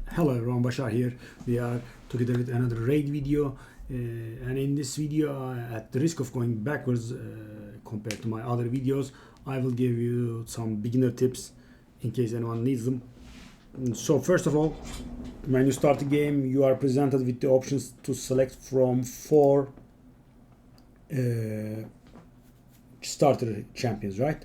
Hello everyone, Bashar here. We are together with another raid video, and in this video, at the risk of going backwards compared to my other videos, I will give you some beginner tips in case anyone needs them. So first of all, when you start the game, you are presented with the options to select from four starter champions, right?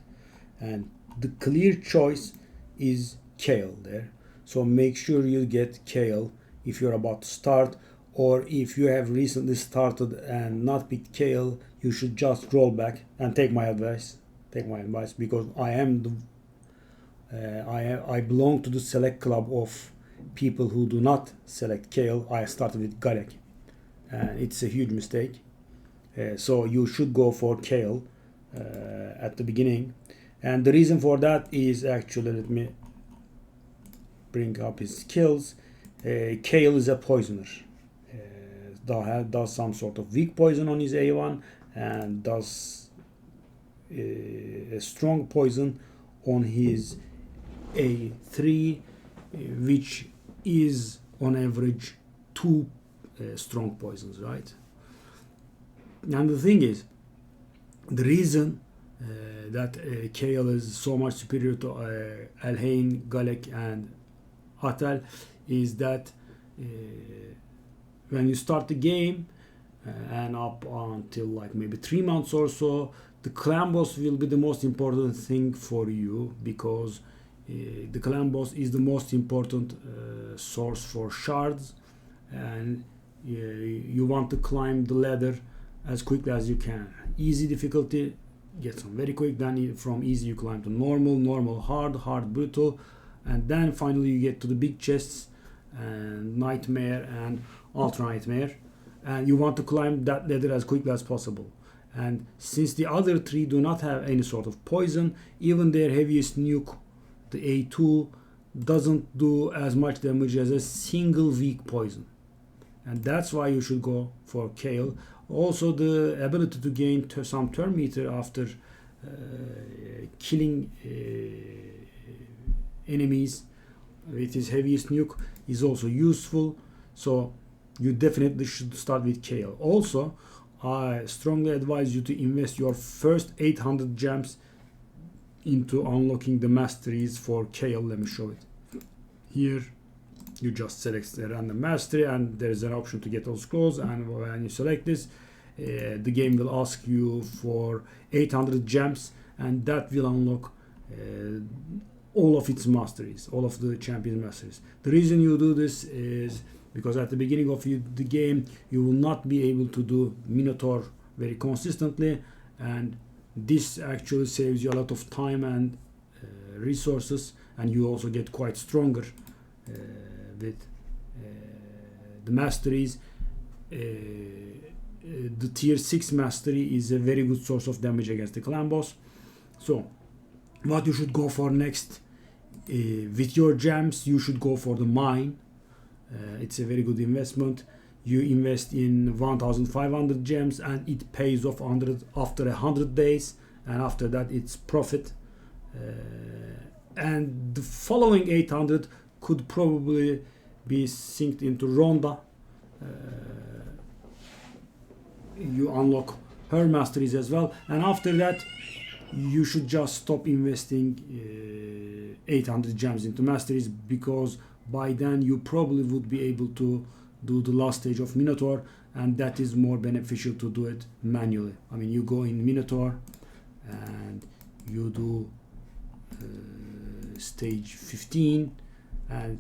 And the clear choice is Kayle there. So make sure you get Kayle if you're about to start, or if you have recently started and not picked Kayle, you should just roll back and take my advice. Take my advice because I belong to the select club of people who do not select Kayle. I started with Galek, and it's a huge mistake. So you should go for Kayle at the beginning, and the reason for that is actually, let me bring up his skills. Kayle is a poisoner. Does some sort of weak poison on his A1 and does a strong poison on his A3, which is on average two strong poisons, right? And the thing is, the reason that Kayle is so much superior to Elhain, Galek, and Atel is that when you start the game and up until like maybe 3 months or so, the clan boss will be the most important thing for you, because the clan boss is the most important source for shards, and you want to climb the ladder as quickly as you can. Easy difficulty gets on very quick, then from easy you climb to normal, hard, brutal, and then finally you get to the big chests and nightmare and ultra nightmare, and you want to climb that ladder as quickly as possible. And since the other three do not have any sort of poison, even their heaviest nuke, the A2, doesn't do as much damage as a single weak poison, and that's why you should go for Kayle. Also, the ability to gain some turn meter after killing enemies with his heaviest nuke is also useful, so you definitely should start with Kayle. Also, I strongly advise you to invest your first 800 gems into unlocking the masteries for Kayle. Let me show it. Here you just select the random mastery and there is an option to get all scrolls, and when you select this, the game will ask you for 800 gems, and that will unlock all of its masteries, all of the champion masteries. The reason you do this is because at the beginning of the game you will not be able to do Minotaur very consistently, and this actually saves you a lot of time and resources, and you also get quite stronger with the masteries. The tier 6 mastery is a very good source of damage against the clan boss. So what you should go for next, with your gems you should go for the mine. It's a very good investment. You invest in 1500 gems and it pays off after 100 days, and after that it's profit. And the following 800 could probably be synced into Ronda. You unlock her masteries as well, and after that you should just stop investing 800 gems into masteries, because by then you probably would be able to do the last stage of Minotaur, and that is more beneficial to do it manually. I mean, you go in Minotaur and you do stage 15, and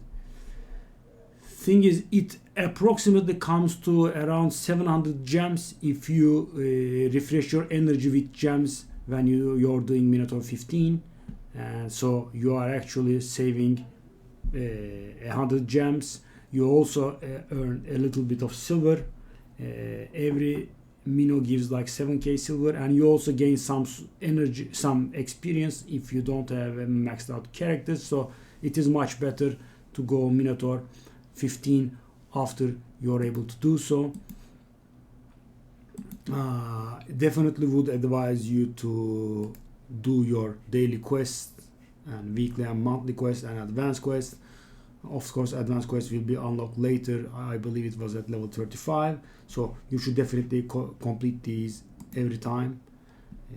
thing is, it approximately comes to around 700 gems if you refresh your energy with gems when you're doing Minotaur 15, and so you are actually saving 100 gems. You also earn a little bit of silver. Every Mino gives like 7k silver, and you also gain some energy, some experience if you don't have a maxed out character. So it is much better to go Minotaur 15 after you're able to do so. Definitely would advise you to do your daily quests and weekly and monthly quests and advanced quests Of course, advanced quests will be unlocked later. I believe it was at level 35. So you should definitely complete these every time.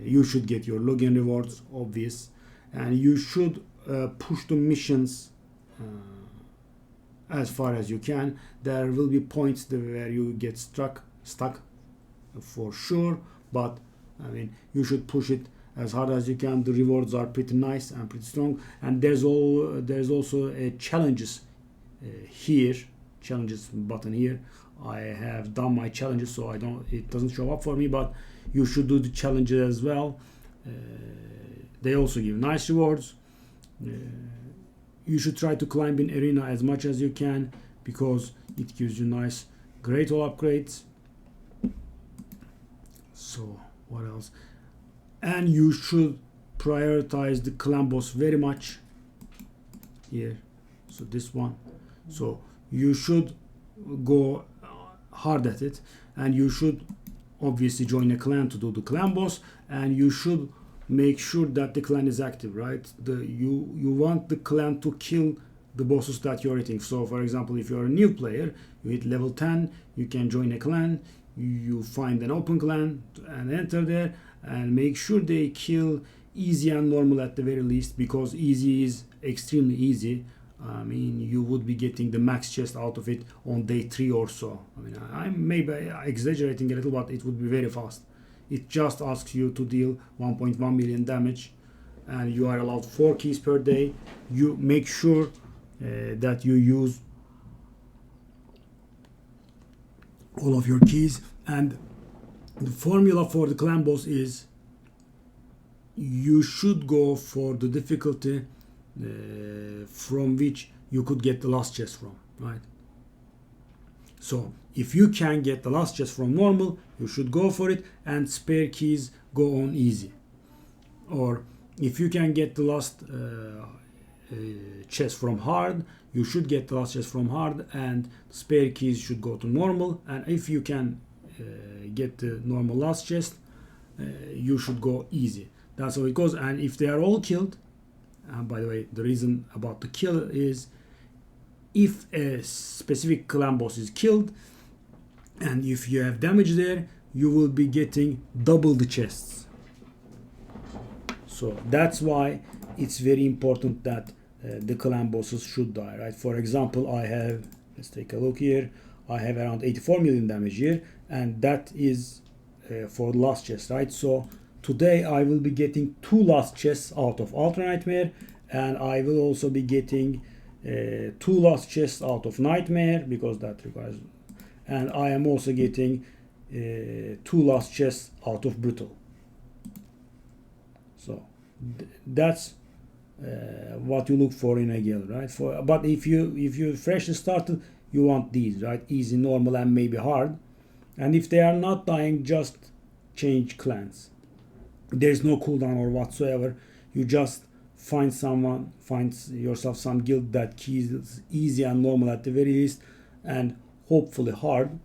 You should get your login rewards, obvious. And you should push the missions as far as you can. There will be points where you get stuck for sure. But I mean, you should push it as hard as you can. The rewards are pretty nice and pretty strong, and there's also a challenges challenges button here. I have done my challenges, so it doesn't show up for me, but you should do the challenges as well. They also give nice rewards. You should try to climb in arena as much as you can because it gives you nice great all upgrades. So what else? And you should prioritize the clan boss very much here. So this one. So you should go hard at it, and you should obviously join a clan to do the clan boss, and you should make sure that the clan is active, right? You want the clan to kill the bosses that you're hitting. So for example, if you're a new player, you hit level 10, you can join a clan, you find an open clan and enter there, and make sure they kill easy and normal at the very least, because easy is extremely easy. I mean, you would be getting the max chest out of it on day 3 or so. I mean, I'm maybe exaggerating a little, but it would be very fast. It just asks you to deal 1.1 million damage, and you are allowed 4 keys per day. You make sure that you use all of your keys, and the formula for the clan boss is you should go for the difficulty from which you could get the last chest from, right? So if you can get the last chest from normal, you should go for it, and spare keys go on easy. Or if you can get the last chest from hard, you should get the last chest from hard, and spare keys should go to normal. And if you can get the normal last chest, you should go easy. That's how it goes. And if they are all killed, by the way, the reason about the kill is if a specific clan boss is killed, and if you have damage there, you will be getting double the chests. So that's why it's very important that the clan bosses should die, right? For example, I have, let's take a look here, I have around 84 million damage here, and that is for the last chest, right? So today I will be getting 2 last chests out of Ultra Nightmare, and I will also be getting 2 last chests out of Nightmare, because that requires, and I am also getting 2 last chests out of Brutal. So that's what you look for in a guild, right? But if you freshly started, you want these, right? Easy, normal, and maybe hard. And if they are not dying, just change clans. There's no cooldown or whatsoever. You just find yourself some guild that keys easy and normal at the very least, and hopefully hard.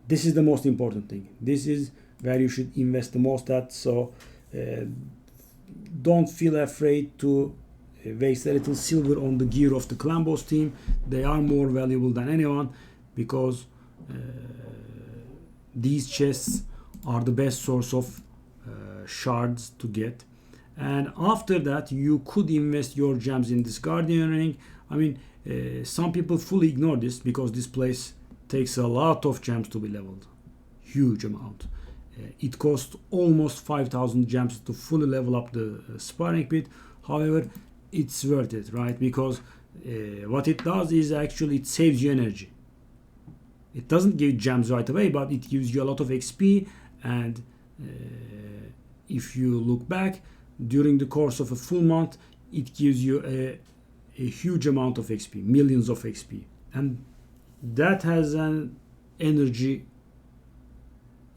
This is the most important thing. This is where you should invest the most at. So don't feel afraid to waste a little silver on the gear of the clan boss team. They are more valuable than anyone, because these chests are the best source of shards to get. And after that, you could invest your gems in this guardian ring. I mean, some people fully ignore this, because this place takes a lot of gems to be leveled, huge amount. It costs almost 5,000 gems to fully level up the sparring pit. However, it's worth it, right? Because what it does is actually it saves you energy. It doesn't give gems right away, but it gives you a lot of XP. And if you look back, during the course of a full month, it gives you a huge amount of XP, millions of XP. And that has an energy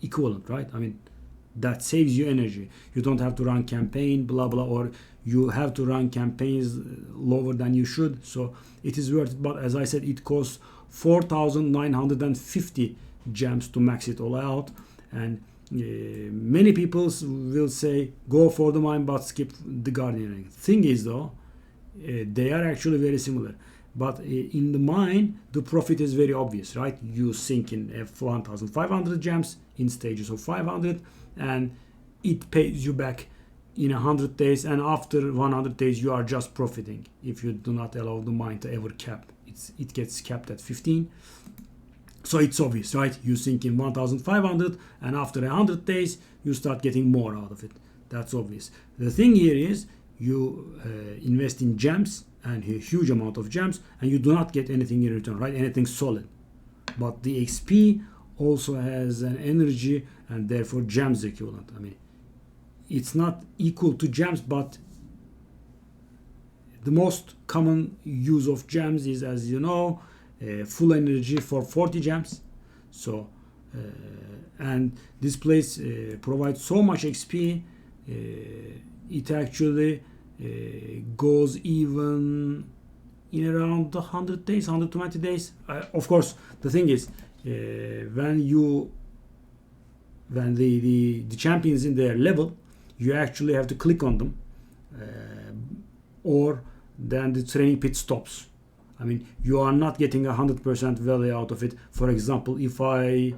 equivalent, right? I mean, that saves you energy. You don't have to run campaign, blah, blah, or you have to run campaigns lower than you should. So it is worth it. But as I said, it costs 4,950 gems to max it all out. And many people will say, go for the mine, but skip the guardian ring. Thing is, though, They are actually very similar. But in the mine, the profit is very obvious, right? You sink in 1,500 gems in stages of 500, and it pays you back in 100 days. And after 100 days, you are just profiting. If you do not allow the mine to ever cap, it gets capped at 15. So it's obvious, right? You sink in 1,500, and after 100 days, you start getting more out of it. That's obvious. The thing here is you invest in gems, and a huge amount of gems, and you do not get anything in return, right? Anything solid. But the XP also has an energy and therefore gems equivalent. I mean, it's not equal to gems, but the most common use of gems is, as you know, full energy for 40 gems. So and this place provides so much XP, it actually goes even in around 100 days, 120 days. Of course, the thing is, when the champion is in their level, you actually have to click on them, or then the training pit stops. I mean, you are not getting 100% value out of it. For example, if I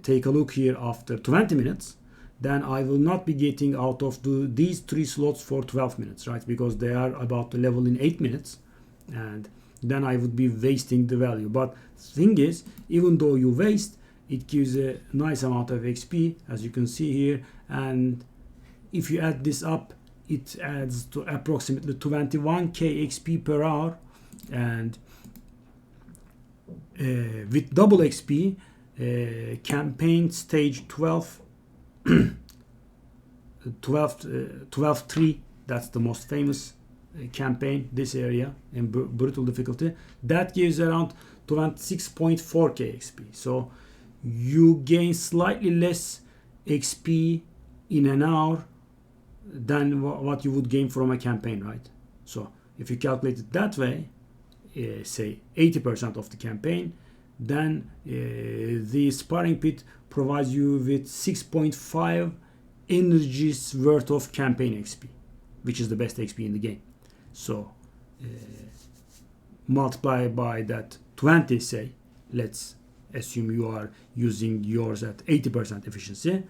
take a look here after 20 minutes, then I will not be getting out of these 3 slots for 12 minutes, right? Because they are about to level in 8 minutes, and then I would be wasting the value. But the thing is, even though you waste, it gives a nice amount of XP, as you can see here. And if you add this up, it adds to approximately 21k XP per hour. And with double XP, campaign stage 12, 12-3, that's the most famous campaign, this area in brutal difficulty, that gives around 26.4k XP. So you gain slightly less XP in an hour than what you would gain from a campaign, right? So if you calculate it that way, say 80% of the campaign, then the sparring pit provides you with 6.5 energies worth of campaign XP, which is the best XP in the game. So multiply by that 20, say, let's assume you are using yours at 80% efficiency,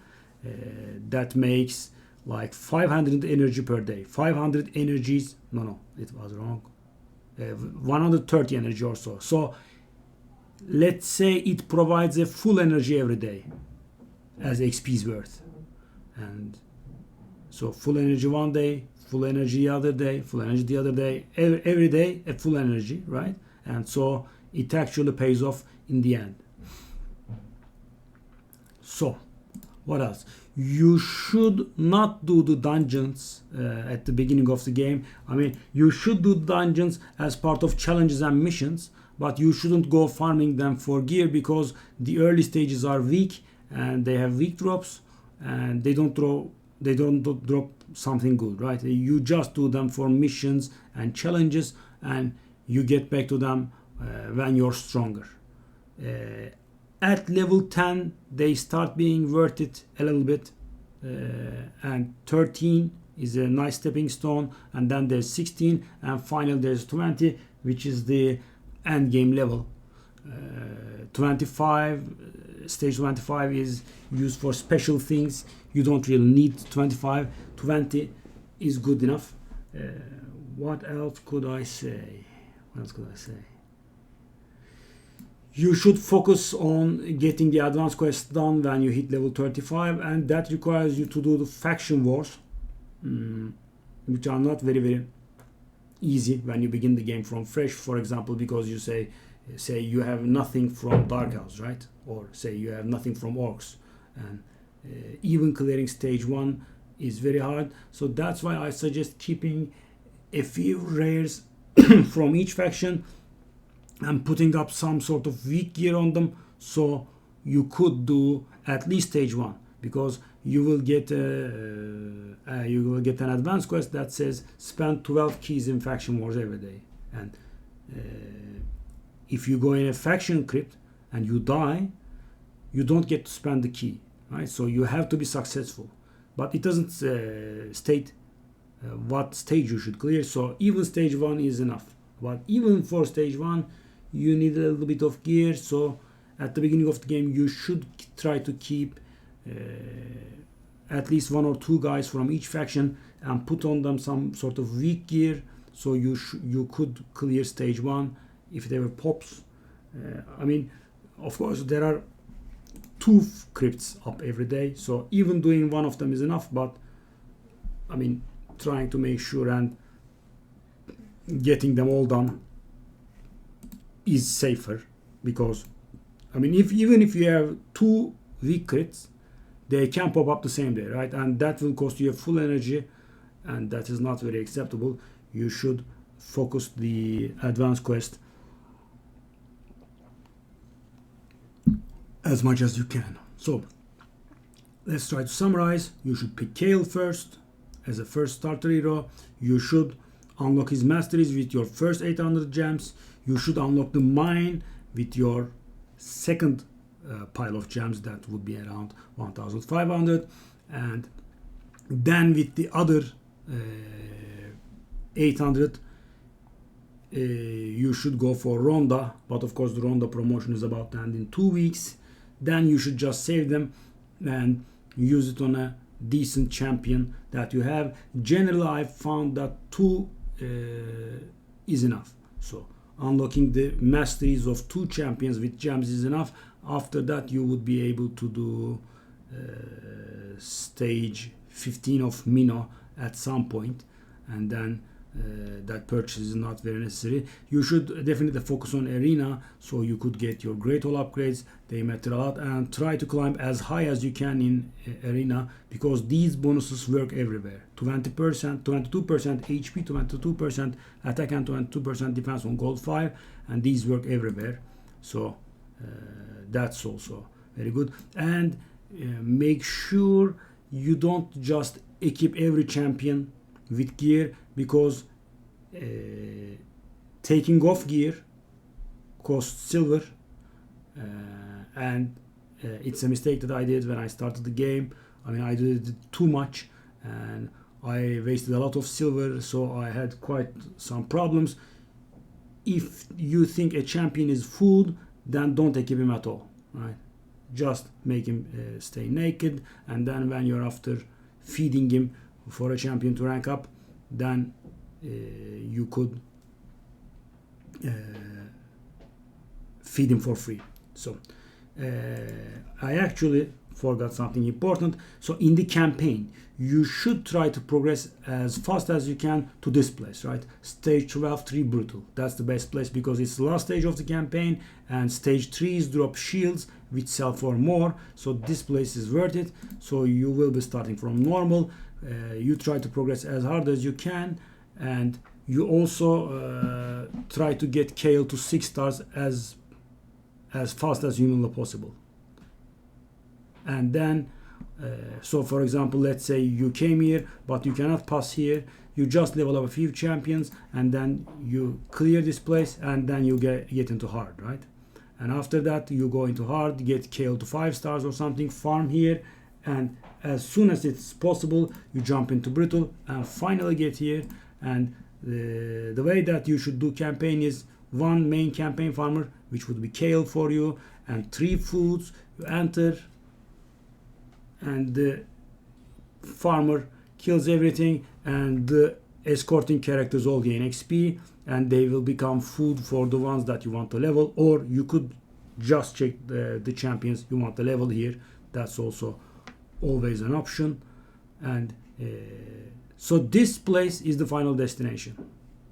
that makes like 500 energy per day. 500 energies, no, it was wrong. 130 energy or so. So let's say it provides a full energy every day as XP's worth. And so full energy one day, full energy the other day, full energy the other day, every day a full energy, right? And so it actually pays off in the end. So what else? You should not do the dungeons at the beginning of the game. I mean, you should do dungeons as part of challenges and missions, but you shouldn't go farming them for gear, because the early stages are weak and they have weak drops, and they don't drop something good, right? You just do them for missions and challenges, and you get back to them when you're stronger. At level 10, they start being worth it a little bit, and 13 is a nice stepping stone, and then there's 16, and finally there's 20, which is the end game level. 25, stage 25 is used for special things. You don't really need 25. 20 is good enough. What else could I say? You should focus on getting the advanced quests done when you hit level 35, and that requires you to do the faction wars, which are not very easy when you begin the game from fresh, for example, because you say you have nothing from Dark Elves, right? Or say you have nothing from Orcs, and even clearing stage 1 is very hard. So that's why I suggest keeping a few rares from each faction and putting up some sort of weak gear on them, so you could do at least stage 1, because you will get an advanced quest that says spend 12 keys in faction wars every day. And if you go in a faction crypt and you die, you don't get to spend the key, right? So you have to be successful, but it doesn't state what stage you should clear. So even stage 1 is enough, but even for stage 1 you need a little bit of gear. So at the beginning of the game you should try to keep at least 1 or 2 guys from each faction and put on them some sort of weak gear, so you could clear stage 1 if there were pops. I mean, of course there are 2 crypts up every day, so even doing 1 of them is enough, but I mean, trying to make sure and getting them all done is safer, because I mean, even if you have 2 weak crits, they can pop up the same day, right? And that will cost you a full energy, and that is not very acceptable. You should focus the advanced quest as much as you can. So let's try to summarize. You should pick Kayle first as a first starter hero. You should unlock his masteries with your first 800 gems. You should unlock the mine with your second pile of gems, that would be around 1500, and then with the other 800 you should go for Ronda, but of course the Ronda promotion is about to end in 2 weeks. Then you should just save them and use it on a decent champion that you have. Generally I've found that 2 is enough. So unlocking the masteries of 2 champions with gems is enough. After that you would be able to do stage 15 of Mino at some point, and then that purchase is not very necessary. You should definitely focus on arena, so you could get your great hall upgrades. They matter a lot, and try to climb as high as you can in arena, because these bonuses work everywhere. 20%, 22% HP, 22% attack, and 22% defense on gold 5, and these work everywhere. So that's also very good. And make sure you don't just equip every champion with gear, because taking off gear costs silver, and it's a mistake that I did when I started the game. I mean, I did it too much and I wasted a lot of silver, so I had quite some problems. If you think a champion is food, then don't equip him at all, right? Just make him stay naked, and then when you're after feeding him for a champion to rank up, then you could feed him for free. So I actually forgot something important. So in the campaign you should try to progress as fast as you can to this place, right? Stage 12 3 brutal, that's the best place, because it's the last stage of the campaign, and stage 3 is drop shields which sell for more, so this place is worth it. So you will be starting from normal. You try to progress as hard as you can, and you also try to get Kayle to 6 stars as fast as humanly possible. And then so for example, let's say you came here but you cannot pass here, you just level up a few champions and then you clear this place, and then you get into hard, right? And after that you go into hard, get Kayle to 5 stars or something, farm here, and as soon as it's possible you jump into brutal and finally get here. And the way that you should do campaign is 1 main campaign farmer, which would be Kayle for you, and 3 foods. You enter and the farmer kills everything, and the escorting characters all gain XP, and they will become food for the ones that you want to level. Or you could just check the champions you want to level here, that's also always an option. And so this place is the final destination,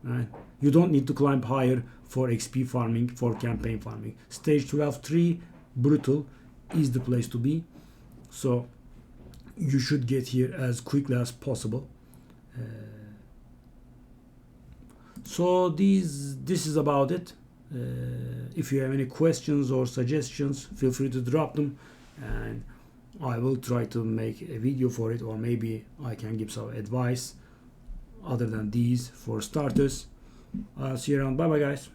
right? You don't need to climb higher for XP farming, for campaign farming. Stage 12 3 brutal is the place to be, so you should get here as quickly as possible. So this is about it. If you have any questions or suggestions, feel free to drop them, and I will try to make a video for it, or maybe I can give some advice other than these for starters. I'll see you around. Bye bye guys.